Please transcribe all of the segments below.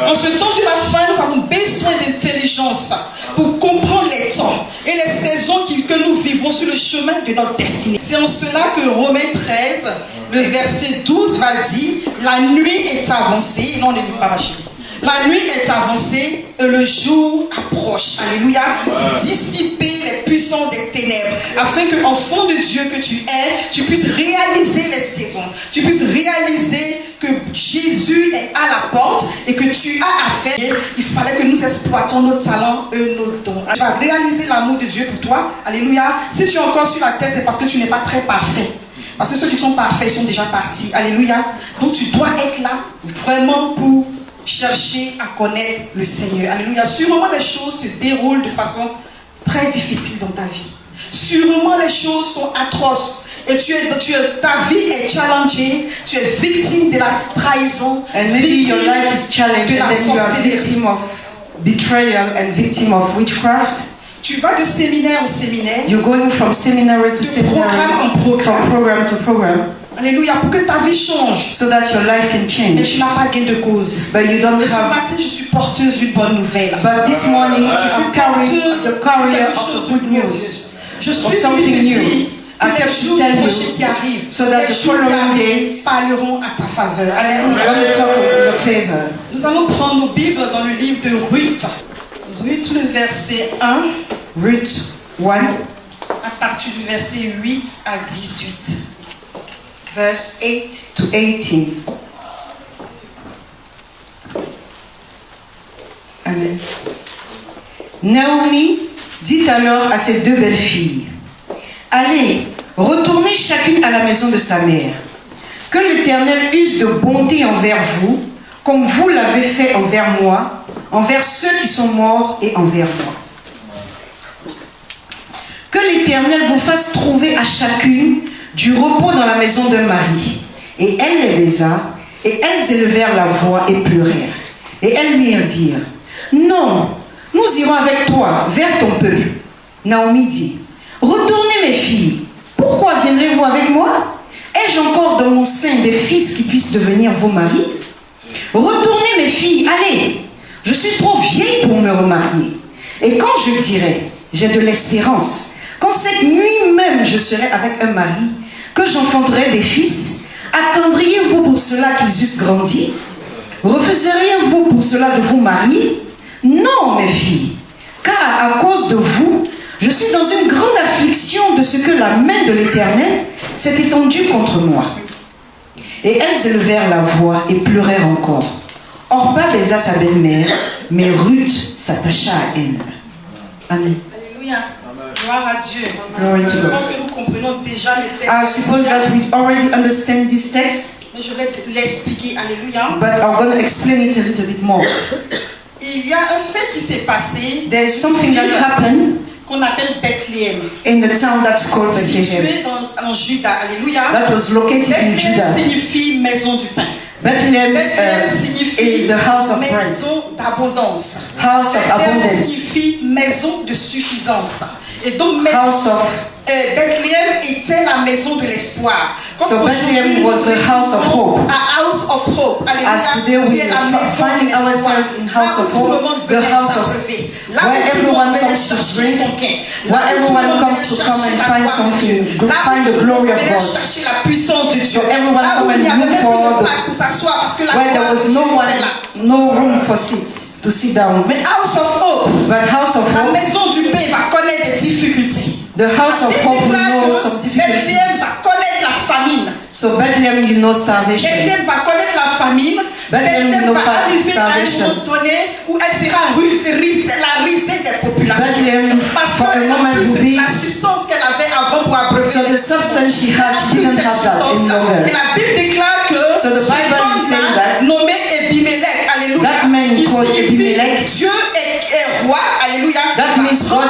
En ce temps de la fin, nous avons besoin d'intelligence pour comprendre les temps et les saisons que nous vivons sur le chemin de notre destinée. C'est en cela que Romains 13, le verset 12 va dire: la nuit est avancée. Non, ne lit pas ma chérie. La nuit est avancée et le jour approche. Alléluia. Dissiper les puissances des ténèbres afin qu'en fond de Dieu que tu es, tu puisses réaliser les saisons. Tu puisses réaliser que Jésus est à la porte et que tu as affaire. Il fallait que nous exploitions nos talents et nos dons. Tu vas réaliser l'amour de Dieu pour toi. Alléluia. Si tu es encore sur la terre, c'est parce que tu n'es pas très parfait. Parce que ceux qui sont parfaits sont déjà partis. Alléluia. Donc tu dois être là vraiment pour chercher à connaître le Seigneur. Alléluia. Sûrement les choses se déroulent de façon très difficile dans ta vie. Sûrement les choses sont atroces. Et ta vie est challengée. Tu es victime de la trahison. And maybe your life is challenged and then you are victim of betrayal and victim of witchcraft. Tu vas de séminaire en séminaire. You're going from seminary to seminary, from program to program. Alléluia, pour que ta vie change. So that your life can change. Mais tu n'as pas gain de cause. But you don't Mais ce have. matin, je suis porteuse d'une bonne nouvelle. But this morning, je suis carrying the carrier of the good news. Je suis something new. Que les jours prochains qui arrivent, so that the following days parleront à ta faveur. Alléluia. Nous allons prendre nos Bibles dans le livre de Ruth. Ruth, le verset 1. Ruth 1. À partir du verset 8 à 18. Verse 8 to 18. Amen. Naomi dit alors à ses deux belles filles: allez, retournez chacune à la maison de sa mère. Que l'Éternel use de bonté envers vous, comme vous l'avez fait envers moi, envers ceux qui sont morts et envers moi. Que l'Éternel vous fasse trouver à chacune du repos dans la maison de Marie. Et elle les baisa, et elles élevèrent la voix et pleurèrent. Et elles lui dirent: non, nous irons avec toi vers ton peuple. Naomi dit: retournez mes filles, pourquoi viendrez-vous avec moi? Ai-je encore dans mon sein des fils qui puissent devenir vos maris? Retournez mes filles, allez, je suis trop vieille pour me remarier. Et quand je dirai: j'ai de l'espérance, quand cette nuit même je serai avec un mari, que j'enfanterai des fils, attendriez-vous pour cela qu'ils eussent grandi? Refuseriez-vous pour cela de vous marier? Non, mes filles, car à cause de vous, je suis dans une grande affliction de ce que la main de l'Éternel s'est étendue contre moi. Et elles élevèrent la voix et pleurèrent encore. Orpa baisa sa belle-mère, mais Ruth s'attacha à elle. Amen. Alléluia. Gloire à Dieu. Je pense que nous comprenons déjà les textes. I suppose that we already understand this text. Mais je vais l'expliquer. Alléluia. But I'm going to explain it a little bit more. Il y a un fait qui s'est passé. There's something that happened qu'on appelle Bethléem. In the town that's called Bethlehem. Situé en Juda. Alléluia. That was located in Judah. Signifie maison du pain. Bethlehem is the house of bread. Maison d'abondance. House of abundance. Signifie maison de suffisance. Et donc Bethléem était la maison de l'espoir. So Bethlehem was the house of hope. A house of hope. Alléluia. As today we find ourselves in house of hope, the house of where everyone comes to drink, where everyone comes to come and find something, find the glory of God. So everyone come and look for where there was no room for to sit down. Mais house of hope. But house of hope. La maison du pain va connaître des difficultés. The house of hope will know some difficulties. Bethléem va connaître la famine. So Bethlehem, you know starvation. Bethléem va connaître la famine. Bethléem va arriver à un moment donné où elle sera la risée des populations. Parce que la substance qu'elle avait avant pour abreuver. So the substance she had, she didn't have that any longer. Et la Bible déclare que so the Bible is saying that nommé Ebimelech, alléluia, that man called Ebimelech, Dieu est roi, alléluia. That means God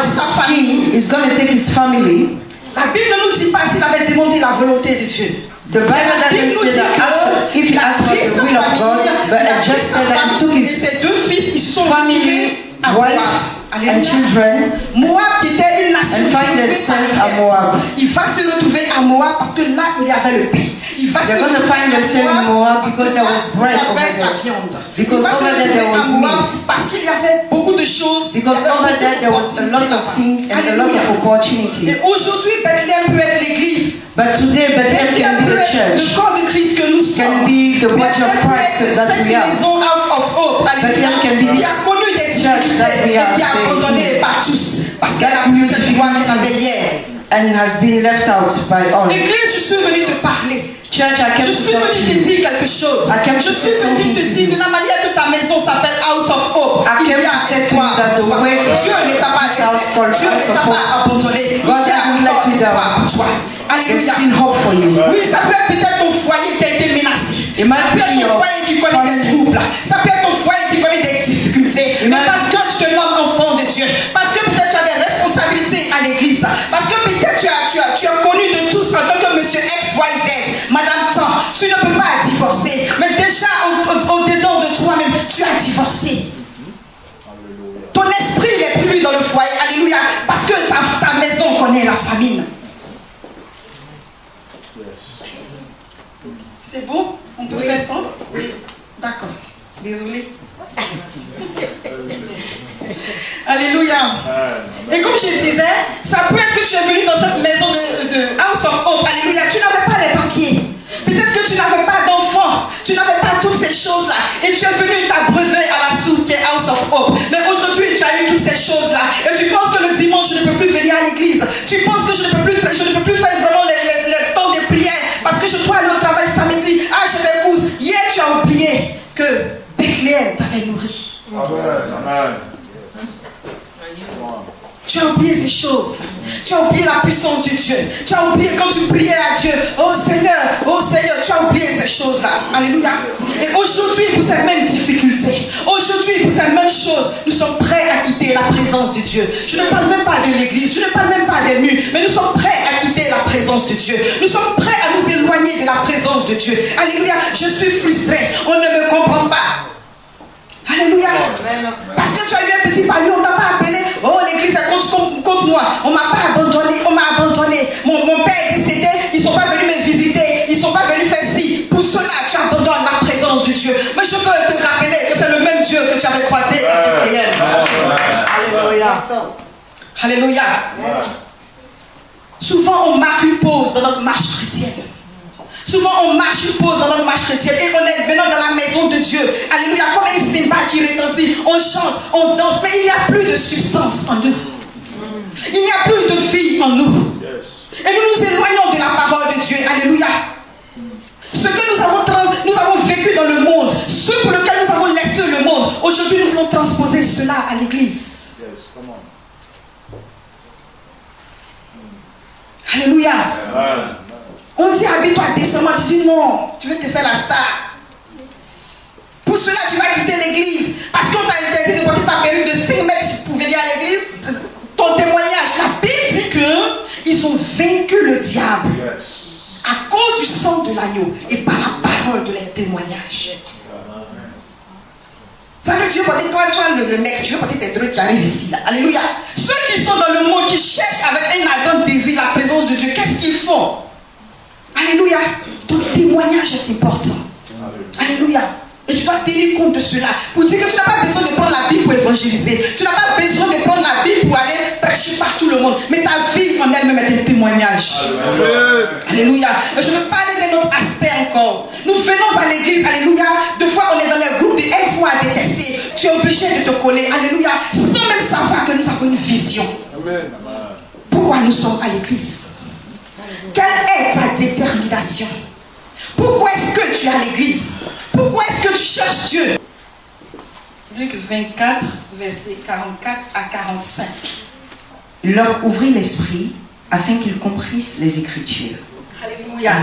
is going to take his family. La Bible ne nous dit pas s'il avait demandé la volonté de Dieu. The Bible doesn't say that if he asked for the will of God, but it just said that he took his family, wife, and children, Moab qui était une nation and find themselves at Moab. Il va se retrouver à Moab parce que là il y avait le pain. Il va They're going to find themselves in Moab because there was bread over there. Because over there was Because over there was a lot of things and a lot of opportunities. Et aujourd'hui, Bethléem peut être l'église. But today, Bethlehem can be the church. Le corps de Christ que nous sommes. Can be the body of Christ that we are. Cette maison of hope, Bethlehem can be qui a connu des difficultés et qui a abandonné par tous. Parce qu'elle a pris cette loi qui s'avait hier. And has been left out by all. L'église, je suis venue te parler. Church, I je suis venu te dire quelque chose. Je suis venu te dire de la manière que ta maison s'appelle House of Hope. Il y a espoir. Dieu ne t'a pas laissé. Dieu ne t'a pas abandonné. Il y a espoir pour toi. Alléluia. Oui, ça peut être peut-être ton foyer qui a été menacé. Ça peut être ton foyer qui connaît des troubles. Ça peut être ton foyer qui connaît des difficultés. Mais parce que tu te nommes enfant de Dieu. Parce que peut-être tu as des responsabilités à l'église. Parce que peut-être tu as connu de tous en tant que monsieur XYZ. Madame Tan, tu ne peux pas divorcer. Mais déjà au-dedans de toi-même, tu as divorcé. Ton esprit n'est plus dans le foyer. Alléluia. Parce que ta maison connaît la famine. C'est bon? On peut faire ça? Oui. D'accord. Désolé. Alléluia. Et comme je disais, ça peut être que tu es venu dans cette maison de House of Hope. Alléluia. Tu n'avais pas les papiers. Peut-être que tu n'avais pas d'enfants. Tu n'avais pas toutes ces choses-là. Et tu es venu t'abreuver à la source qui est House of Hope. Mais aujourd'hui, tu as eu toutes ces choses-là. Et tu penses que le dimanche, je ne peux plus venir à l'église. Tu penses que je ne peux plus faire vraiment les temps de prière. Parce que je dois aller au travail samedi. Ah, je t'épouse. Hier, tu as oublié que Bethléem t'avait nourri. Amen. Tu as oublié ces choses. Tu as oublié la puissance de Dieu. Tu as oublié quand tu priais à Dieu. Oh Seigneur, tu as oublié ces choses-là. Alléluia. Et aujourd'hui, pour ces mêmes difficultés, aujourd'hui, pour ces mêmes choses, nous sommes prêts à quitter la présence de Dieu. Je ne parle même pas de l'église, je ne parle même pas des murs, mais nous sommes prêts à quitter la présence de Dieu. Nous sommes prêts à nous éloigner de la présence de Dieu. Alléluia. Je suis frustré. On ne me comprend pas. Alléluia. Parce que tu as eu un petit palu, on ne t'a pas appelé. Oh, l'église est contre moi. On ne m'a pas abandonné. On m'a abandonné. Mon père est décédé. Ils ne sont pas venus me visiter. Ils ne sont pas venus faire ci. Pour cela, tu abandonnes la présence de Dieu. Mais je veux te rappeler que c'est le même Dieu que tu avais croisé à Bethléem. Alléluia. Alléluia. Souvent, on marque une pause dans notre marche chrétienne. Souvent, on marche une pause dans notre marche chrétienne et on est maintenant dans la maison de Dieu. Alléluia. Comme un cymbale qui retentit, on chante, on danse, mais il n'y a plus de substance en nous. Il n'y a plus de vie en nous. Et nous nous éloignons de la parole de Dieu. Alléluia. Ce que nous avons vécu dans le monde, ce pour lequel nous avons laissé le monde, aujourd'hui nous voulons transposer cela à l'église. Alléluia. On dit habille-toi décemment, tu dis non, tu veux te faire la star. Pour cela, tu vas quitter l'église. Parce qu'on t'a interdit de porter ta perruque de 5 mètres pour venir à l'église. Ton témoignage, la Bible dit qu'ils ont vaincu le diable à cause du sang de l'agneau et par la parole de leur témoignage. Ça veut dire que toi, le mec, tu veux porter tes droits qui arrivent ici. Là. Alléluia. Ceux qui sont dans le monde, qui cherchent avec un ardent désir la présence de Dieu, qu'est-ce qu'ils font? Alléluia. Ton témoignage est important. Alléluia. Et tu dois tenir compte de cela. Pour dire que tu n'as pas besoin de prendre la Bible pour évangéliser. Tu n'as pas besoin de prendre la Bible pour aller prêcher partout le monde. Mais ta vie en elle-même est un témoignage. Alléluia. Et je veux parler d'un autre aspect encore. Nous venons à l'église. Alléluia. Deux fois on est dans les groupes de aide-moi à détester. Tu es obligé de te coller. Alléluia. Sans même savoir que nous avons une vision. Pourquoi nous sommes à l'église? Quelle est ta détermination? Pourquoi est-ce que tu es à l'église? Pourquoi est-ce que tu cherches Dieu? Luc 24, versets 44 à 45. Il leur ouvrit l'esprit afin qu'ils comprissent les Écritures. Alléluia.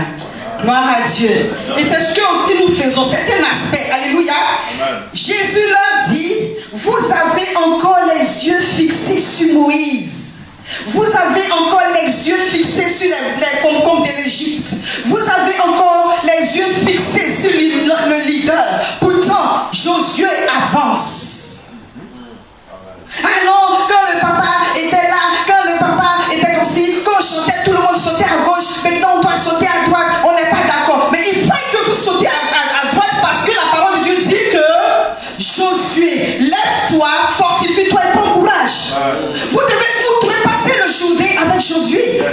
Gloire à Dieu. Et c'est ce que aussi nous faisons. C'est un aspect. Alléluia. Amen. Jésus leur dit, vous avez encore les yeux fixés sur Moïse. Vous avez encore les yeux fixés sur les concombres de l'Égypte. Vous avez encore les yeux fixés sur le leader. Pourtant, Josué avance. Ah non, quand le papa était là, quand le papa était comme si, quand on chantait, tout le monde sautait à gauche. Maintenant, on doit sauter à droite. On n'est pas d'accord. Mais il faut que vous sautiez à droite parce que la parole de Dieu dit que Josué, lève-toi, fortifie-toi et prends courage. mariage. Vous devez outrepasser le Jourdain avec Josué.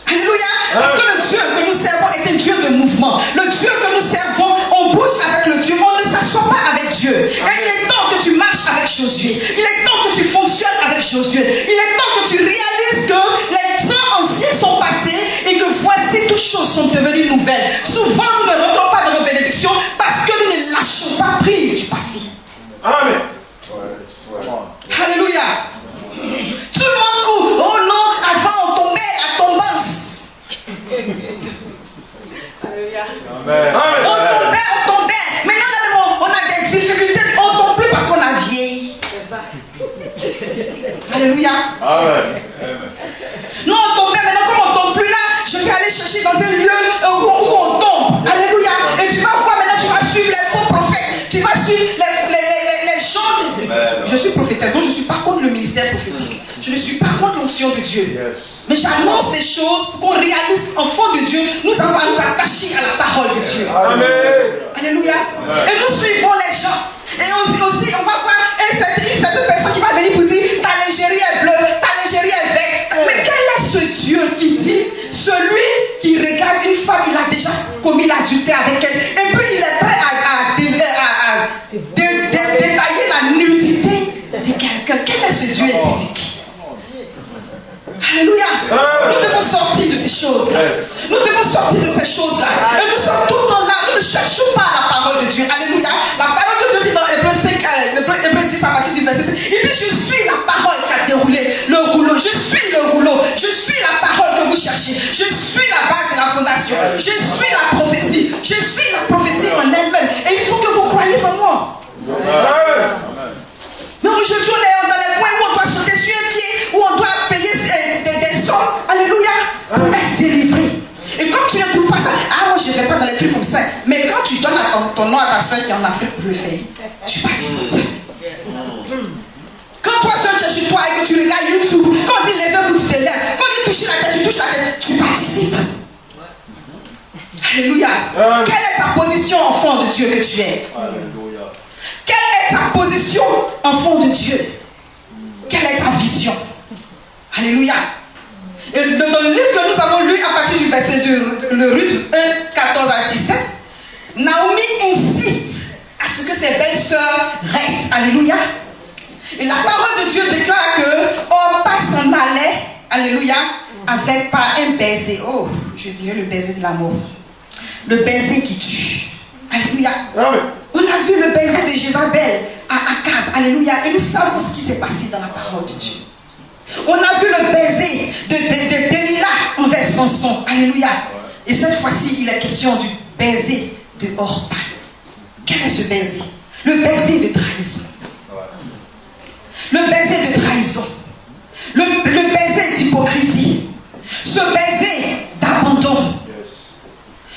Alléluia. Parce que le Dieu que nous servons est un Dieu de mouvement. Le Dieu que nous servons, on bouge avec le Dieu. On ne s'assoit pas avec Dieu. Et il est temps que tu marches avec Josué. Il est temps que tu fonctionnes avec Josué. Il est temps que tu réalises que les temps anciens sont passés et que voici toutes choses sont devenues nouvelles. Souvent nous ne rentrons pas dans nos bénédictions parce que nous ne lâchons pas prise du passé. Amen. Alléluia. Tout le monde court. Oh non, avant on tombait à tombance. Amen. On tombait. Maintenant on a des difficultés. On ne tombe plus parce qu'on a vieilli. Alléluia. Amen. Nous on tombait. Maintenant comme on ne tombe plus là, je vais aller chercher dans un lieu où on tombe. Alléluia. Et tu vas voir maintenant, tu vas suivre les faux prophètes. Tu vas suivre les gens. Je suis prophétesse, donc je ne suis pas contre le ministère prophétique. Je ne suis pas contre l'onction de Dieu. Mais j'annonce des choses pour qu'on réalise, enfant de Dieu, nous avons à nous attacher à la parole de Dieu. Amen. Alléluia. Et nous suivons les gens. Et aussi on va voir une certaine personne qui va venir pour dire ta légérie est bleue, ta légérie est verte. Mais quel est ce Dieu qui dit celui qui regarde une femme, il a déjà commis l'adultère avec elle. Et puis il est prêt à détailler la nudité de quelqu'un. Quel est ce Dieu impudique? Alléluia. Nous devons sortir de ces choses-là. Nous devons sortir de ces choses-là. Et nous sommes tout le temps là. Nous ne cherchons pas la parole de Dieu. Alléluia. La parole de Dieu dit dans Hébreu 5, Hébreu 10 à partir du verset 5. Il dit, je suis la parole qui a déroulé le rouleau. Je suis le rouleau. Je suis la parole que vous cherchez. Je suis la base de la fondation. Je suis la prophétie. Je suis la prophétie en elle-même. Et il faut que vous croyez en moi. Mais aujourd'hui, on est dans les points où on doit sauter sur un pied, où on doit payer des sommes. Alléluia. Pour être délivré. Et comme tu ne trouves pas ça, moi je ne vais pas dans les trucs comme ça. Mais quand tu donnes ton nom à ta soeur qui est en Afrique pour le faire, tu participes. Quand toi seul tu es chez toi et que tu regardes YouTube, quand il lève-vous, tu te lèves. Quand il touche la tête, tu touches la tête, tu participes. Alléluia. Quelle est ta position, enfant de Dieu que tu es? Alléluia. Quelle est ta position, enfant de Dieu? Quelle est ta vision? Alléluia. Et dans le livre que nous avons lu à partir du verset de Ruth 1, 14 à 17, Naomi insiste à ce que ses belles-sœurs restent. Alléluia. Et la parole de Dieu déclare que Orpa s'en allait, alléluia, avec par un baiser. Oh, je dirais le baiser de l'amour. Le baiser qui tue. Alléluia. Amen. On a vu le baiser de Jézabel à Akab. Alléluia. Et nous savons ce qui s'est passé dans la parole de Dieu. On a vu le baiser de Delilah envers Samson. Alléluia. Et cette fois-ci, il est question du baiser de Orpa. Quel est ce baiser? Le baiser de trahison. Le baiser de trahison. Le baiser d'hypocrisie. Ce baiser d'abandon.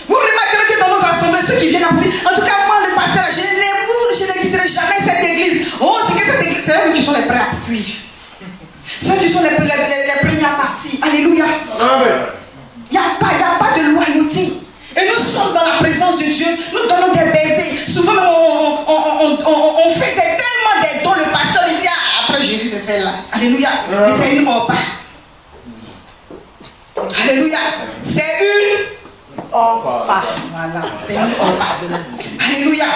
Vous remarquerez que dans nos assemblées, ceux qui viennent à dire, en tout cas, moi, le pasteur, je ne quitterai jamais cette église. Oh, c'est que cette église, c'est eux qui sont les prêts à fuir. Ceux qui sont les premières parties. Alléluia. Il n'y a pas de loyauté. Et nous sommes dans la présence de Dieu. Nous donnons des baisers. Souvent, on fait tellement des dons. Le pasteur il dit, après Jésus, c'est celle-là. Alléluia. Mais c'est une Orpa. Alléluia. C'est une Orpa. Voilà. C'est une Orpa. Alléluia.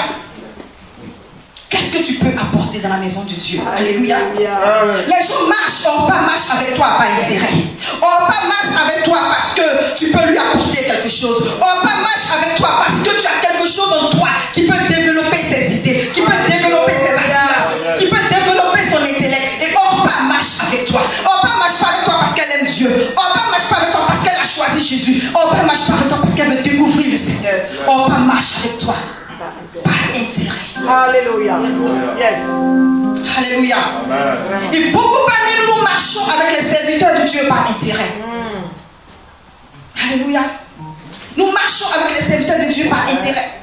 Qu'est-ce que tu peux apporter dans la maison de Dieu? Alléluia. Les gens marchent, Orpa marche avec toi par intérêt. Orpa marche avec toi parce que tu peux lui apporter quelque chose. Orpa marche avec toi parce que tu as quelque chose en toi qui peut développer ses idées, qui peut développer ses aspirations, qui peut développer son intellect. Et Orpa marche avec toi. Orpa marche pas avec toi parce qu'elle aime Dieu. Orpa marche pas avec toi parce qu'elle a choisi Jésus. Orpa marche pas avec toi parce qu'elle veut découvrir le Seigneur. Orpa marche avec toi par intérêt. Alléluia. Yes. Alléluia. Et beaucoup parmi nous, nous marchons avec les serviteurs de Dieu par intérêt. Alléluia. Nous marchons avec les serviteurs de Dieu par intérêt.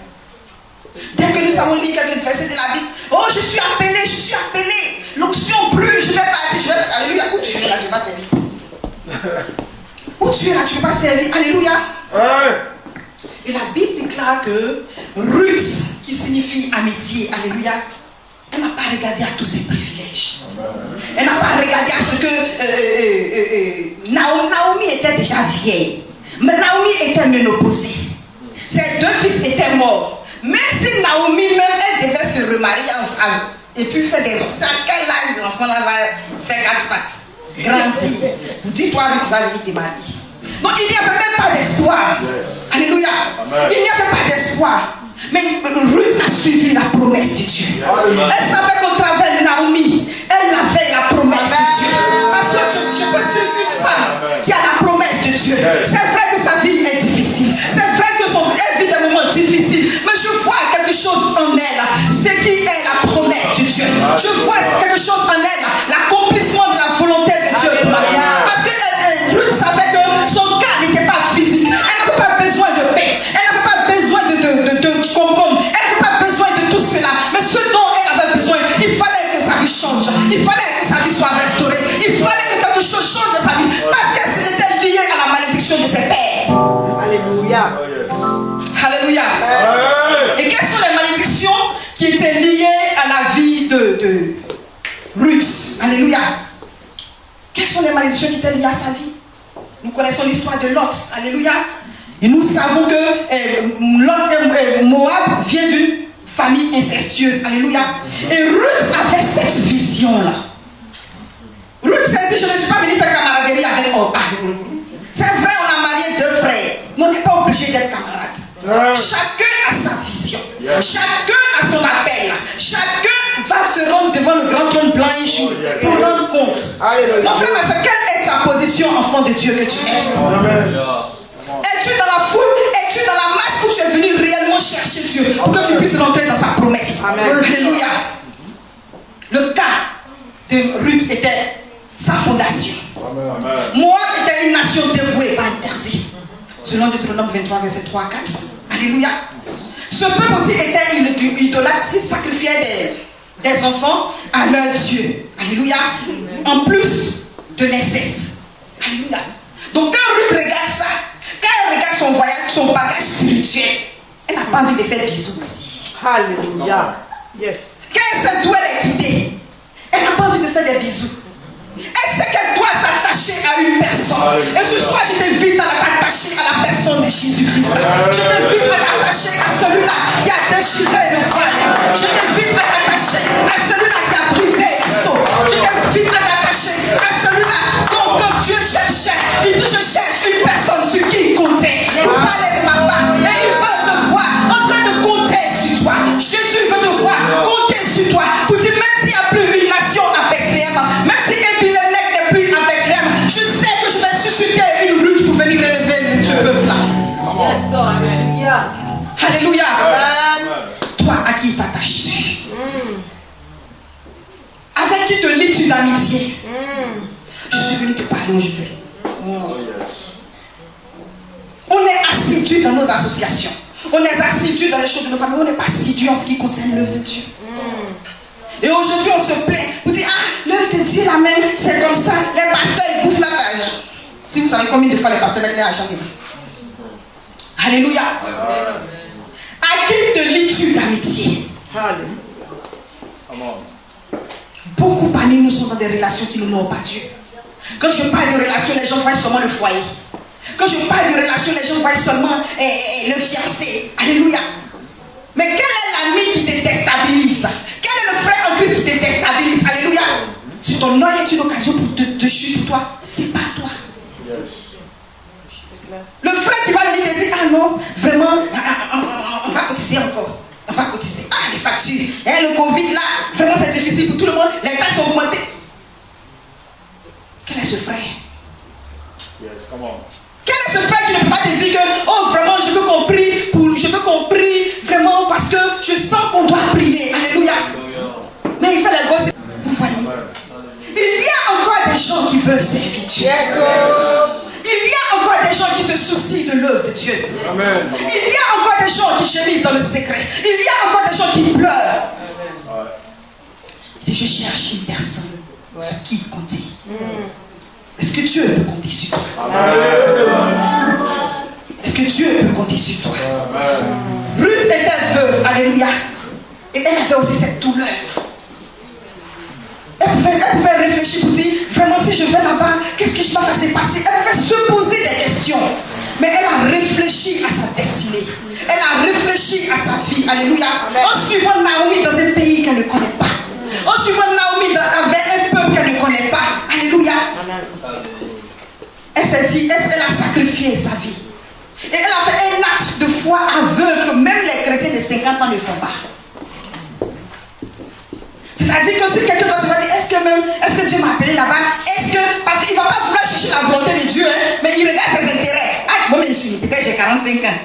Dès que nous avons lu quelques versets de la Bible, oh, je suis appelé. L'onction brûle, je vais partir. Alléluia. Où tu es là, tu ne vas pas servir. Où tu es là, tu ne vas pas servir. Alléluia. Et la Bible déclare que Ruth, qui signifie amitié, alléluia, elle n'a pas regardé à tous ses privilèges. privilège. Elle n'a pas regardé à ce que Naomi était déjà vieille. Mais Naomi était ménopausée. Ses 2 fils étaient morts. Même si Naomi, même elle devait se remarier et puis faire des enfants. C'est à quel âge l'enfant là va faire 4 pattes? Grandir. Vous dites, toi, tu vas venir te marier. Donc il n'y avait même pas d'espoir. Alléluia. Il n'y avait pas d'espoir. Mais Ruth a suivi la promesse de Dieu. Elle savait qu'au travers de Naomi, elle avait la promesse de Dieu. Parce que je peux suivre une femme qui a la promesse de Dieu. C'est vrai que sa vie est difficile. C'est vrai que elle vit des moments difficiles. Mais je vois quelque chose en elle. C'est qui est la promesse de Dieu. Je vois quelque chose en elle. L'accomplissement de la volonté de Dieu pour ma vie. Parce que Ruth savait que son cas n'était pas physique. Elle n'avait pas besoin de paix. Elle n'avait pas besoin de concombre. Elle n'avait pas besoin de tout cela. Mais ce dont elle avait besoin, il fallait que sa vie change. Il fallait que sa vie soit restaurée. Il fallait que quelque chose change de sa vie. Parce qu'elle était liée à la malédiction de ses pères. Alléluia. Alléluia. Et quelles sont les malédictions qui étaient liées à la vie de Ruth? Alléluia. Quelles sont les malédictions qui étaient liées à sa vie? Nous connaissons l'histoire de Lot. Alléluia. Et nous savons que Moab vient d'une famille incestueuse. Alléluia. Et Ruth avait cette vision-là. Ruth s'est dit, je ne suis pas venue faire camaraderie avec Orpa. C'est vrai, on a marié 2 frères. Mais on n'est pas obligé d'être camarades. Chacun a sa vision. Chacun a son appel. Chacun va se rendre devant le grand trône blanc un jour pour rendre compte. Mon frère, ma soeur, quelle est ta position, enfant de Dieu que tu es? Es-tu dans la foule? Es-tu dans la masse où tu es venu réellement chercher Dieu pour que tu puisses rentrer dans sa promesse? Alléluia. Le cas de Ruth était sa fondation. Moab était une nation dévouée, pas interdite. Selon Deutéronome 23, verset 3 à 4. Alléluia. Ce peuple aussi était idolâtre, il sacrifiait des enfants à leur Dieu. Alléluia. En plus de l'inceste. Alléluia. Donc quand Ruth regarde ça, quand elle regarde son voyage, son bagage spirituel, elle n'a pas envie de faire bisous aussi. Alléluia. Yes. Quand elle sait d'où elle est quittée, elle n'a pas envie de faire des bisous. Elle sait qu'elle doit s'attacher à une personne. Et ce soir, je t'invite à t'attacher à la personne de Jésus-Christ. Je t'invite à t'attacher à celui-là qui a déchiré le voile. Je t'invite à t'attacher à celui-là qui a brisé le sceau. Je t'invite à t'attacher à celui-là dont Dieu cherchait. Il dit, je cherche une personne sur qui compter. Pour parler de ma part. Et il veut te voir en train de compter sur toi. Jésus veut te voir compter sur toi. Pour dire, même s'il n'y a plus une nation à Bethléem, même si Ebilélec n'est plus à Bethléem, je sais que je vais susciter une lutte pour venir relever ce peuple-là. Alléluia. Toi, à qui t'attaches-tu? Avec qui te lis-tu d'amitié? Je suis venu te parler aujourd'hui. On est assidus dans nos associations. On est assidus dans les choses de nos familles. On n'est pas assidus en ce qui concerne l'œuvre de Dieu. Et aujourd'hui, on se plaint. Vous dites, ah, l'œuvre de Dieu là même, c'est comme ça. Les pasteurs, ils bouffent l'argent. Si vous savez combien de fois les pasteurs mettent l'argent dedans. Alléluia. À qui te lis-tu d'amitié? Beaucoup parmi nous sont dans des relations qui ne n'ont pas Dieu. Quand je parle de relations, les gens voient seulement le foyer. Quand je parle de relations, les gens voient seulement le fiancé. Alléluia. Mais quel est l'ami qui te déstabilise? Quel est le frère en Christ qui te déstabilise? Alléluia. Si ton œil est une occasion de chute pour toi, c'est pas toi. Le frère qui va venir te dire, ah non, vraiment, on va cotiser encore. On va cotiser. Ah, les factures. Et le Covid là, vraiment c'est difficile pour tout le monde. Les taxes sont augmentées. Quel est ce frère? Quel est ce frère qui ne peut pas te dire que, oh vraiment, je veux qu'on prie vraiment parce que je sens qu'on doit prier. Alléluia. Mais il fait la gosse. Vous voyez. Il y a encore des gens qui veulent servir Dieu. Il y a encore des gens qui se soucient de l'œuvre de Dieu. Amen. Il y a encore des gens qui gémissent dans le secret. Il y a encore des gens qui pleurent. Il dit, je cherche une personne sur qui compter. Est-ce que Dieu peut compter sur toi? Est-ce que Dieu peut compter sur toi? Ruth était veuve, alléluia. Et elle avait aussi cette douleur. Elle pouvait réfléchir pour dire, vraiment si je vais là-bas, qu'est-ce que je vais faire passer? Elle pouvait se poser des questions. Mais elle a réfléchi à sa destinée. Elle a réfléchi à sa vie. Alléluia. En suivant Naomi dans un pays qu'elle ne connaît pas. En suivant Naomi avec un peuple qu'elle ne connaît pas. Alléluia. Elle s'est dit, elle a sacrifié sa vie. Et elle a fait un acte de foi aveugle que même les chrétiens de 50 ans ne font pas. C'est-à-dire que si quelqu'un doit se dire, est-ce que Dieu m'a appelé là-bas? Parce qu'il ne va pas vouloir chercher la volonté de Dieu, hein, mais il regarde ses intérêts. Ah, bon, mais peut-être j'ai 45 ans.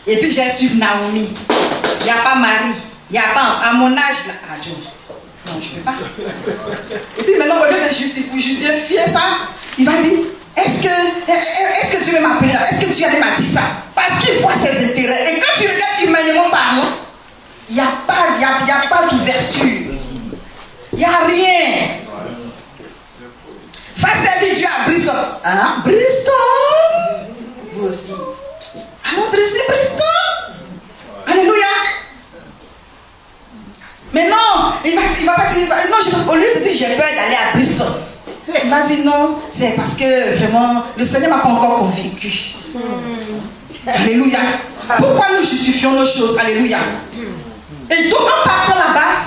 Et puis j'ai suivi Naomi. Il n'y a pas Marie. Il n'y a pas, à mon âge, là. Ah, Dieu. Non, je ne peux pas. Et puis maintenant, au lieu de justifier ça, il va dire, est-ce que Dieu m'a appelé là? Est-ce que Dieu m'a dit ça? Parce qu'il voit ses intérêts. Et quand tu regardes humainement parlant, il n'y a pas d'ouverture. Il n'y a rien. Va servir Dieu à Bristol. Hein? Bristol? Vous aussi. Alors, Bristol? Alléluia. Mais non, il va pas dire, non, au lieu de dire j'ai peur d'aller à Bristol, il va dire non, c'est parce que vraiment, le Seigneur ne m'a pas encore convaincu. Alléluia. Pourquoi nous justifions nos choses? Alléluia. Et donc, en partant là-bas,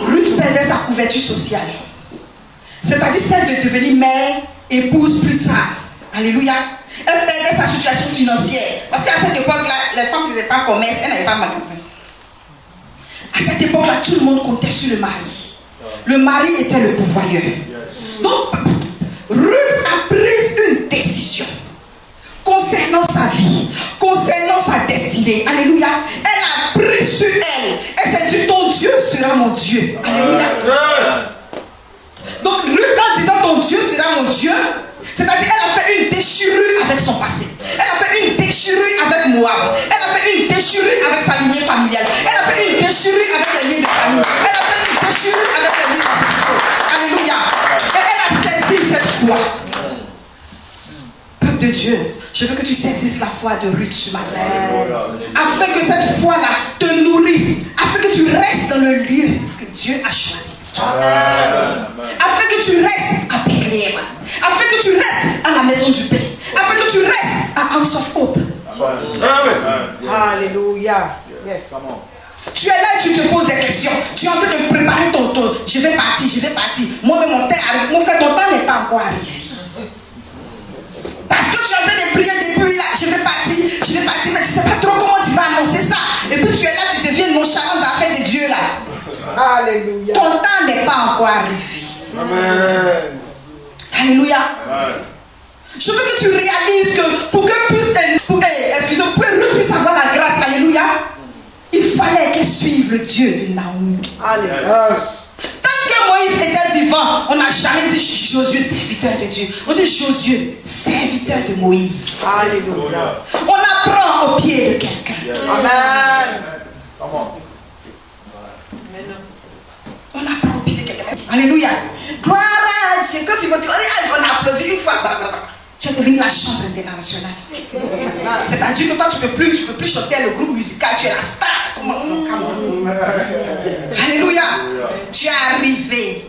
Ruth perdait sa couverture sociale. C'est-à-dire celle de devenir mère, épouse plus tard. Alléluia. Elle perdait sa situation financière. Parce qu'à cette époque-là, les femmes ne faisaient pas commerce, elles n'avaient pas de magasin. À cette époque-là, tout le monde comptait sur le mari. Le mari était le pourvoyeur. Donc, Ruth a pris une décision concernant sa vie, concernant sa destinée. Alléluia. Elle a pris sur elle. Elle s'est dit, ton Dieu sera mon Dieu. Alléluia. Donc, Ruth, en disant ton Dieu sera mon Dieu, c'est-à-dire elle a fait une déchirure avec son passé. Elle a fait une déchirure avec Moab. Elle a fait une déchirure avec sa lignée familiale. Elle a fait une déchirure avec les liens de famille. Elle a fait une déchirure avec les liens ancestraux. Alléluia. Et elle a saisi cette foi. Peuple de Dieu, je veux que tu saisisses la foi de Ruth ce matin. Afin que cette foi-là te nourrisse. Afin que tu restes dans le lieu que Dieu a choisi. Afin que tu restes à Bethléem, afin que tu restes à la maison du Père, afin que tu restes à House of Hope. Alléluia. Yes. Tu es là et tu te poses des questions. Tu es en train de préparer ton tour. Je vais partir. Moi-même, mon frère, ton temps n'est pas encore arrivé. Parce que tu es en train de prier depuis là. Je vais partir, mais tu ne sais pas trop comment tu vas annoncer ça. Et puis tu es là, tu deviens nonchalant d'affaires de Dieu là. Alléluia. Ton temps n'est pas encore arrivé. Amen. Alléluia. Je veux que tu réalises que pour que Ruth puisse avoir la grâce, alléluia, il fallait qu'elle suive le Dieu de Naomi. Alléluia. Tant que Moïse était vivant, on n'a jamais dit Josué, serviteur de Dieu. On dit Josué, serviteur de Moïse. Alléluia. On apprend au pied de quelqu'un. Amen. On apprend au pied de quelqu'un. Alléluia. Gloire à Dieu. Quand tu vas dire, on a applaudi une fois. Tu es devenu la chambre internationale. C'est-à-dire que toi, tu ne peux plus chanter le groupe musical. Tu es la star. Comment? Alléluia. Tu es arrivé.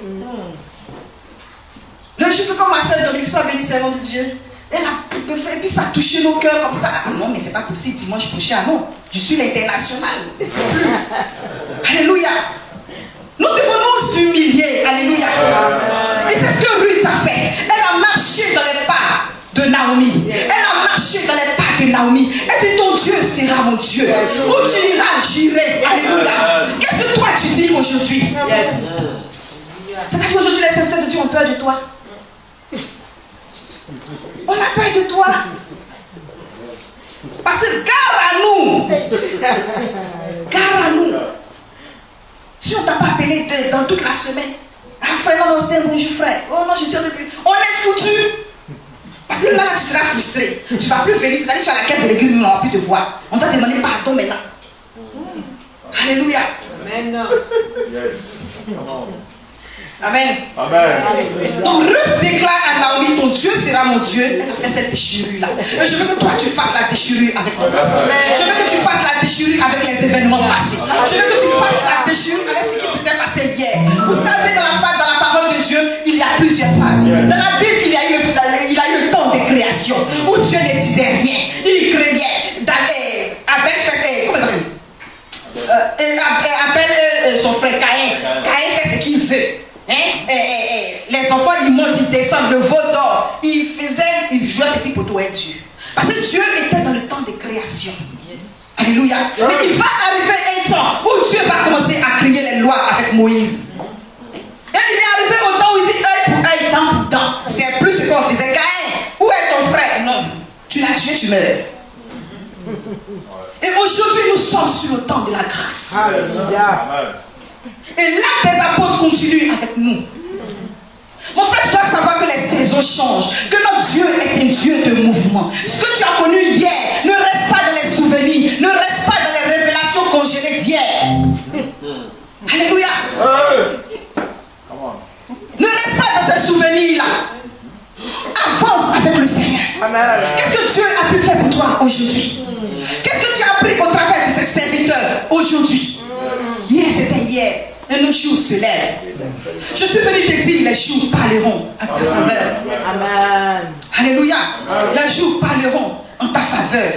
Le jour que comme ma soeur Dominique soit bénie, servante de Dieu, elle a fait, et puis ça a touché nos cœurs comme ça. Ah non, mais c'est pas possible. Dimanche prochain, non. Je suis l'international. Alléluia. Nous devons nous humilier. Alléluia. Et c'est ce que Ruth a fait. Elle a marché dans les pas de Naomi. Elle a marché dans les pas de Naomi. Elle dit, ton Dieu sera mon Dieu. Où tu iras, j'irai. Alléluia. Qu'est-ce que toi tu dis aujourd'hui? C'est-à-dire aujourd'hui les serviteurs de Dieu ont peur de toi. On a peur de toi. Parce que gare à nous. Gare à nous. Si on ne t'a pas appelé dans toute la semaine, ah frère, non, c'était bonjour frère. Oh non, je suis depuis. On est foutu. Parce que là, tu seras frustré. Tu ne vas plus venir. C'est-à-dire que tu as la caisse de l'église, mais on n'a plus de voix. On doit demander pardon maintenant. Alléluia. Amen. Amen. Amen. Donc Ruth déclare à Naomi, ton Dieu sera mon Dieu. Elle a fait cette déchirure-là. Et je veux que toi tu fasses la déchirure avec mon passé. Je veux que tu fasses la déchirure avec les événements passés. Je veux que tu fasses la déchirure avec ce qui s'était passé hier. Vous savez, dans la parole de Dieu, il y a plusieurs phases. Dans la Bible, il y a eu le temps de création où Dieu ne disait rien. Il créait. Abel fait, comment ça s'appelle? Abel, son frère Caïn. Caïn fait ce qu'il veut. Les enfants, ils montent, ils descendent, le veau d'or. Ils jouaient petit poteau avec Dieu. Parce que Dieu était dans le temps de création. Alléluia. Mais il va arriver un temps où Dieu va commencer à crier les lois avec Moïse. Et il est arrivé au temps où il dit œil pour œil, dent pour dent. C'est plus ce qu'on faisait. Caïn, où est ton frère? Non, tu l'as tué, tu meurs. Et aujourd'hui, nous sommes sur le temps de la grâce. Alléluia. Et l'acte des apôtres continue avec nous. Mon frère, tu dois savoir que les saisons changent, que notre Dieu est un Dieu de mouvement. Ce que tu as connu hier ne reste pas dans les souvenirs, ne reste pas dans les révélations congelées d'hier. Alléluia. Ne reste pas dans ces souvenirs-là. Avance avec le Seigneur. Qu'est-ce que Dieu a pu faire pour toi aujourd'hui? Qu'est-ce que tu as appris au travers de ses serviteurs aujourd'hui? Hier, c'était hier. Un autre jour se lève. Je suis venu te dire, les jours parleront en ta faveur. Amen. Alléluia. Les jours parleront en ta faveur.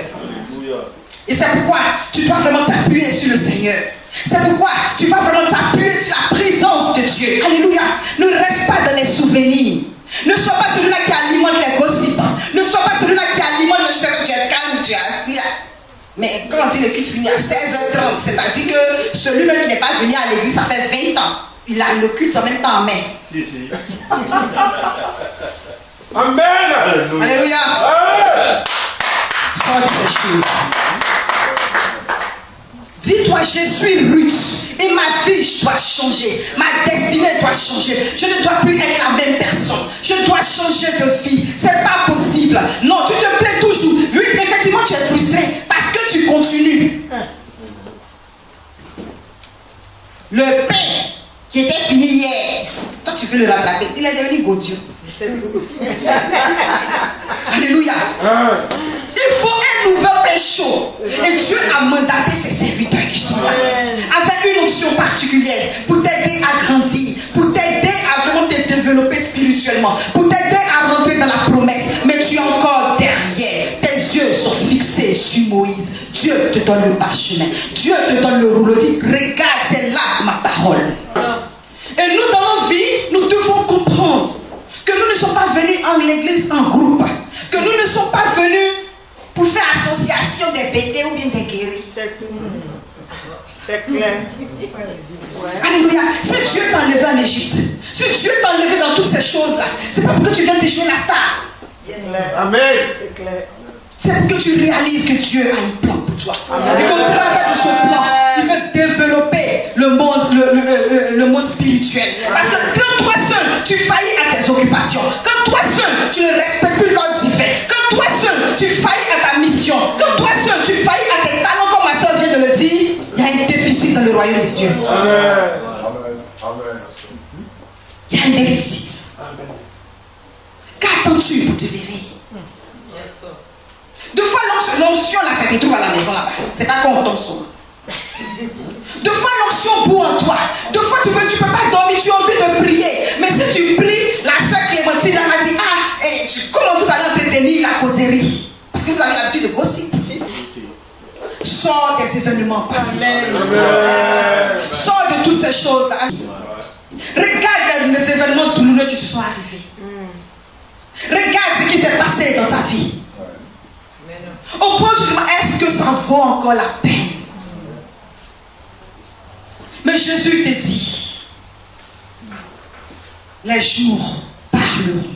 Et c'est pourquoi tu dois vraiment t'appuyer sur le Seigneur. C'est pourquoi tu dois vraiment t'appuyer sur la présence de Dieu. Alléluia. Ne reste pas dans les souvenirs. Ne sois pas celui-là qui alimente les gossips. Ne sois pas celui-là qui alimente le fait que tu es calme, tu es assis là. Mais quand on dit le culte finit à 16h30, c'est-à-dire que celui-là qui n'est pas venu à l'église, ça fait 20 ans. Il a le culte en même temps en main. Si, si. Amen. Alléluia. Sors de ces choses. Dis-toi, je suis Ruth et ma vie doit changer. Ma destinée doit changer. Je ne dois plus être la même personne. Je dois changer de vie. C'est pas possible. Non, tu te plais toujours. Oui, effectivement, tu es frustré parce que tu continues. Le pain qui était fini hier, toi tu veux le rattraper. Il est devenu Godieu. Alléluia. Il faut un nouveau pain chaud. Et Dieu a mandaté ses serviteurs qui sont là avec une onction particulière pour t'aider à grandir, pour t'aider à vraiment te développer spirituellement, pour t'aider à rentrer dans la promesse. Mais tu es encore derrière. Tes yeux sont fixés sur Moïse. Dieu te donne le parchemin. Dieu te donne le rouleau. Dit, regarde, c'est là ma parole. Et nous, dans nos vies, nous devons comprendre que nous ne sommes pas venus en l'église en groupe, que nous ne sommes pas venus pour faire association des bêtés ou bien des guéris. C'est tout. C'est clair. Alléluia. Si Dieu t'a enlevé en Égypte, si Dieu t'a enlevé dans toutes ces choses-là, c'est pas pour que tu viennes te jouer la star. C'est clair. Amen. C'est clair. C'est pour que tu réalises que Dieu a un plan pour toi. Et qu'au travers de son plan, il veut développer le monde spirituel. Parce que quand toi seul, tu faillis à tes occupations, quand toi seul, tu ne respectes plus l'ordre divin, quand toi seul, tu faillis à ta mission, quand toi seul, tu faillis à tes talents, comme ma soeur vient de le dire, il y a un déficit dans le royaume de Dieu. Amen. Il y a un déficit. Qu'attends-tu pour te lever? Deux fois l'onction là, ça te trouve à la maison là-bas. C'est pas qu'on tombe souvent. Deux fois l'onction bout en toi. Deux fois tu peux pas dormir, tu as envie de prier. Mais si tu pries, la soeur Clémentine elle m'a dit, comment vous allez entretenir la causerie? Parce que vous avez l'habitude de gossip. Sors des événements passés. Sors de toutes ces choses là. Regarde les événements douloureux qui te sont arrivés. Regarde ce qui s'est passé dans ta vie. Au point où tu te demandes, est-ce que ça vaut encore la peine? Mais Jésus te dit, les jours parleront.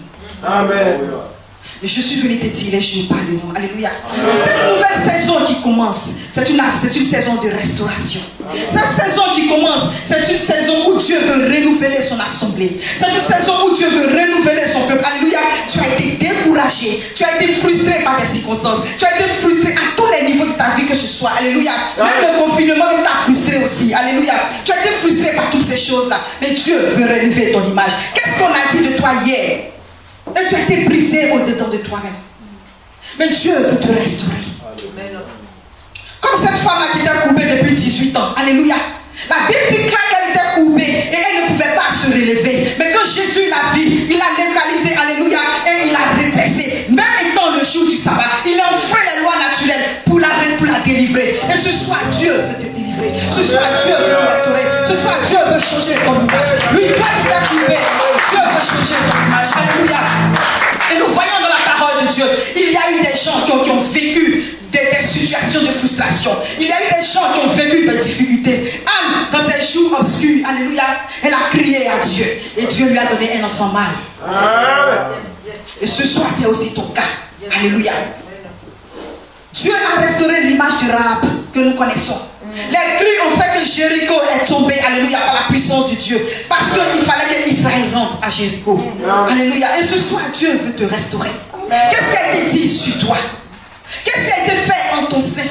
Amen. Et je suis venu te dire, les jours parleront. Alléluia. Cette nouvelle saison qui commence, c'est une saison de restauration. Cette saison qui commence, c'est une saison où Dieu veut renouveler son assemblée. C'est une saison où Dieu veut renouveler son peuple. Alléluia. Tu as été découragé. Tu as été frustré par tes circonstances. Tu as été frustré à tous les niveaux. niveau de ta vie que ce soit. Alléluia. Même le confinement même t'a frustré aussi. Alléluia. Tu as été frustré par toutes ces choses-là. Mais Dieu veut relever ton image. Qu'est-ce qu'on a dit de toi hier? Et tu as été brisé au-dedans de toi-même. Mais Dieu veut te restaurer. Comme cette femme-là qui était coupée depuis 18 ans. Alléluia. La Bible dit qu'elle était coupée et elle ne pouvait pas se relever. Mais quand Jésus l'a vu, il l'a localisé, alléluia, et il l'a redressé. Même étant le jour du sabbat, il a enfreint les lois naturelles pour la délivrer. Et ce soir, Dieu veut te délivrer. Ce soir, Dieu veut te restaurer. Ce soir, Dieu veut changer ton image. Lui, toi qui t'es coupé, Dieu veut changer ton image. Alléluia. Et nous voyons dans la parole de Dieu, il y a eu des gens qui ont vécu des situations de frustration. Il y a eu des gens qui ont vécu des difficultés. Anne, dans ses jours obscurs, alléluia, elle a crié à Dieu. Et Dieu lui a donné un enfant mâle. Et ce soir, c'est aussi ton cas. Alléluia. Dieu a restauré l'image de Rahab que nous connaissons. Les cris ont fait que Jéricho est tombé, alléluia, par la puissance de Dieu. Parce qu'il fallait que Israël rentre à Jéricho. Alléluia. Et ce soir, Dieu veut te restaurer. Qu'est-ce qui a été dit sur toi? Qu'est-ce qui a été fait en ton sein?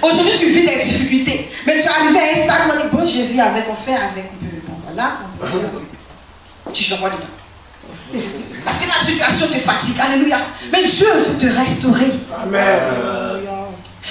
Aujourd'hui, tu vis des difficultés. Mais tu es arrivé à un stade où on dit, bon, j'ai vu avec, on fait avec. Bon, voilà, on fait avec. Tu vois dedans. Parce que la situation te fatigue. Alléluia. Mais Dieu veut te restaurer. Amen.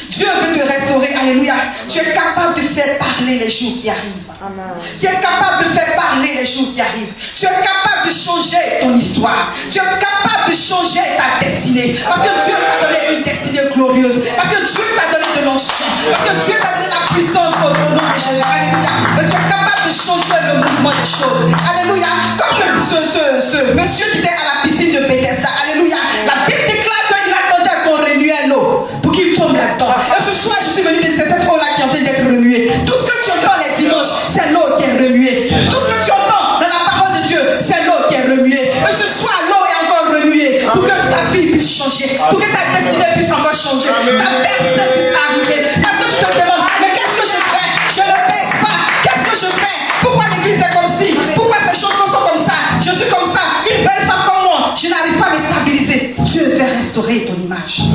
Dieu veut te restaurer. Alléluia. Tu es capable de faire parler les jours qui arrivent. Amen. Tu es capable de faire parler les jours qui arrivent. Tu es capable de changer ton histoire. Tu es capable de changer ta destinée. Parce que Dieu t'a donné une destinée glorieuse. Parce que Dieu t'a donné de l'onction. Parce que Dieu t'a donné la puissance au nom de Jésus. Alléluia. Et tu es capable de changer le mouvement des choses. Alléluia. Comme ce monsieur qui était à la piscine de Bethesda. Alléluia. La Bible déclare qu'il attendait qu'on remuait l'eau pour qu'il tombe là-dedans. Et ce soir, je suis venu dire, c'est cette eau-là qui est en train d'être remuée. Tout ce que tu entends les dimanches, c'est l'eau qui est remuée. Tout ce que tu entends dans la parole de Dieu, c'est l'eau qui est remuée. Et ce soir, l'eau est encore remuée pour que ta vie puisse changer, pour que ta destinée puisse encore changer, ta personne puisse arriver. Parce que tu te demandes, mais qu'est-ce que je fais? Je ne pèse pas. Qu'est-ce que je fais? Pourquoi l'église est comme ci? Pourquoi ces choses sont comme ça? Je suis comme ça. Une belle femme comme moi, je n'arrive pas à me stabiliser. Dieu veut restaurer ton image.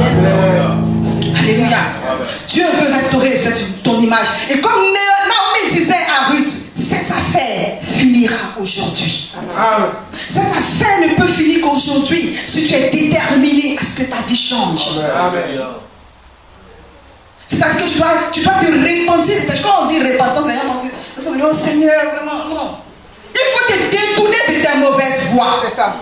Alléluia. Dieu veut restaurer ton image. Et comme Naomi disait à Ruth, cette affaire finira aujourd'hui. Cette affaire ne peut finir qu'aujourd'hui si tu es déterminé à ce que ta vie change. C'est-à-dire que tu dois te repentir. Quand on dit repentance, les gens disent, il faut venir au Seigneur, vraiment, non. Il faut te détourner de tes mauvaises voies. C'est ça.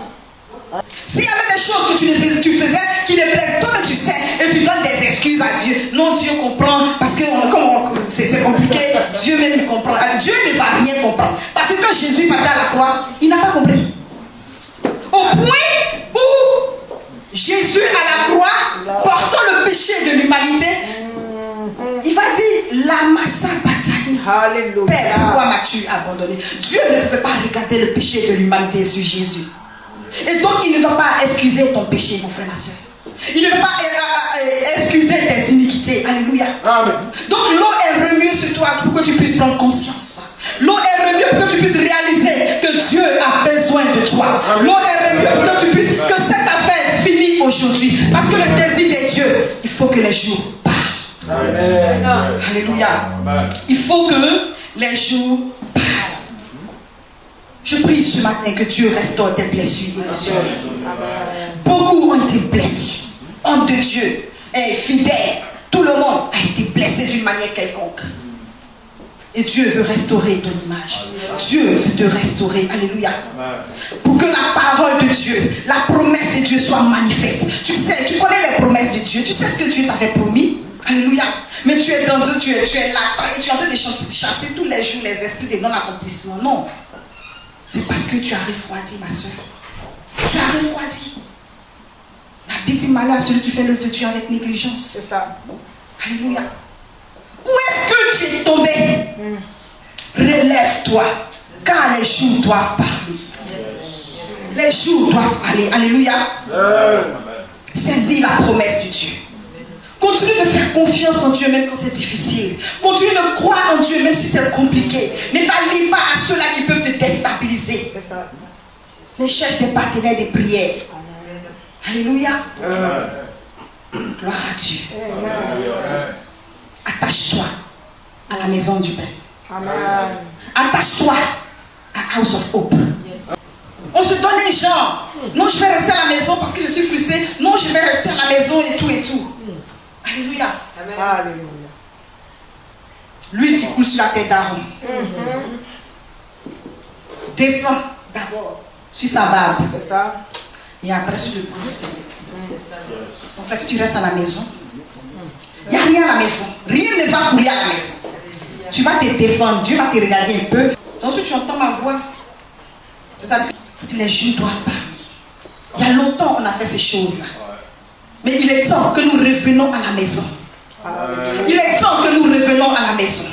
S'il y avait des choses que tu faisais qui ne plaisent pas, mais tu sais, et tu donnes des excuses à Dieu. Non, Dieu comprend, parce que c'est compliqué, Dieu même il comprend. Dieu ne va rien comprendre. Parce que quand Jésus partait à la croix, il n'a pas compris. Au point où Jésus à la croix, portant le péché de l'humanité, il va dire, la massa bataille. Alléluia. Père, pourquoi m'as-tu abandonné? Dieu ne pouvait pas regarder le péché de l'humanité sur Jésus. Et donc il ne va pas excuser ton péché, mon frère, ma soeur. Il ne va pas excuser tes iniquités. Alléluia. Amen. Donc l'eau est remuée sur toi pour que tu puisses prendre conscience. L'eau est remuée pour que tu puisses réaliser que Dieu a besoin de toi. L'eau est remuée pour que tu puisses, que cette affaire finisse aujourd'hui. Parce que le désir de Dieu, il faut que les jours parlent. Amen. Alléluia. Il faut que les jours parlent. Je prie ce matin que Dieu restaure tes blessures. Beaucoup ont été blessés. Homme de Dieu est fidèle. Tout le monde a été blessé d'une manière quelconque. Et Dieu veut restaurer ton image. Dieu veut te restaurer. Alléluia. Pour que la parole de Dieu, la promesse de Dieu soit manifeste. Tu sais, tu connais les promesses de Dieu. Tu sais ce que Dieu t'avait promis. Alléluia. Mais tu es là et tu es en train de chasser tous les jours les esprits de non-accomplissement. Non. C'est parce que tu as refroidi, ma soeur. Tu as refroidi. La Bible dit malheur à celui qui fait l'œuvre de Dieu avec négligence. C'est ça. Alléluia. Où est-ce que tu es tombé? Relève-toi. Car les jours doivent parler. Les jours doivent parler. Alléluia. Saisis la promesse de Dieu. Continue de faire confiance en Dieu même quand c'est difficile. Continue de croire en Dieu même si c'est compliqué. Ne t'allie pas à ceux-là qui peuvent te déstabiliser. Mais cherche des partenaires de prière. Alléluia. Gloire à Dieu. Amen. Attache-toi à la maison du Père. Amen. Attache-toi à House of Hope. On se donne les gens. Non, je vais rester à la maison parce que je suis frustrée. Non, je vais rester à la maison et tout et tout. Alléluia. Alléluia. L'huile qui coule sur la tête d'Aaron. Descend d'abord sur sa barbe. C'est ça. Et après sur le cou de ses têtes. En fait, si tu restes à la maison, il n'y a rien à la maison. Rien ne va couler à la maison. Tu vas te défendre. Dieu va te regarder un peu. Donc si tu entends ma voix, c'est-à-dire que les jeunes doivent parler. Il y a longtemps on a fait ces choses-là. Mais il est temps que nous revenions à la maison. Il est temps que nous revenons à la maison.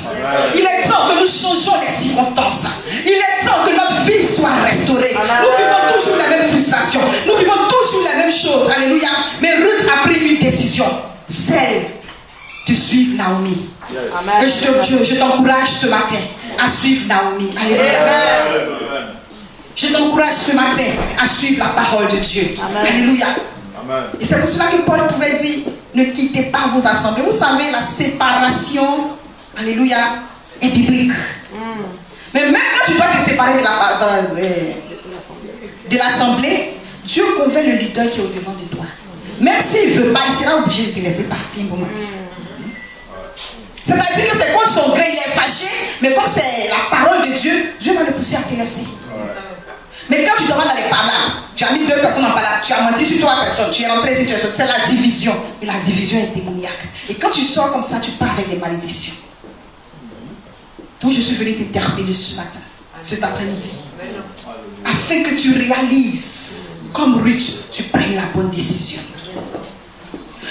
Il est temps que nous changeons les circonstances. Il est temps que notre vie soit restaurée. Nous vivons toujours la même frustration. Nous vivons toujours la même chose. Alléluia. Mais Ruth a pris une décision. Celle de suivre Naomi. Et je t'encourage ce matin à suivre Naomi. Alléluia. Je t'encourage ce matin à suivre la parole de Dieu. Alléluia. Et c'est pour cela que Paul pouvait dire, ne quittez pas vos assemblées. Vous savez, la séparation, alléluia, est biblique. Mais même quand tu dois te séparer de l'assemblée, Dieu convainc le leader qui est au devant de toi. Même s'il ne veut pas, il sera obligé de te laisser partir un bon matin. C'est-à-dire que c'est contre son gré, il est fâché, mais comme c'est la parole de Dieu, Dieu va le pousser à te laisser. Mais quand tu te vas dans les palabres, tu as mis 2 personnes en palabre, tu as menti sur 3 personnes, tu es rentré ici, c'est la division. Et la division est démoniaque. Et quand tu sors comme ça, tu pars avec des malédictions. Donc je suis venu t'interpeller ce matin, cet après-midi, afin que tu réalises, comme Ruth, tu prennes la bonne décision.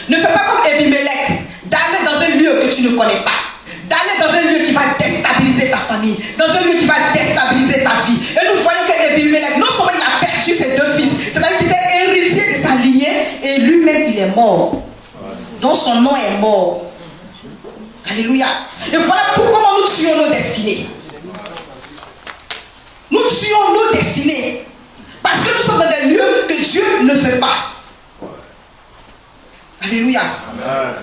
Ne fais pas comme Abimelech, d'aller dans un lieu que tu ne connais pas. D'aller dans un lieu qui va déstabiliser ta famille, dans un lieu qui va déstabiliser ta vie. Et nous voyons que Abimelech, non seulement il a perdu ses 2 fils, c'est-à-dire qu'il était héritier de sa lignée, et lui-même il est mort. Donc son nom est mort. Alléluia. Et voilà pourquoi nous tuons nos destinées. Nous tuons nos destinées. Parce que nous sommes dans des lieux que Dieu ne fait pas. Alléluia. Amen.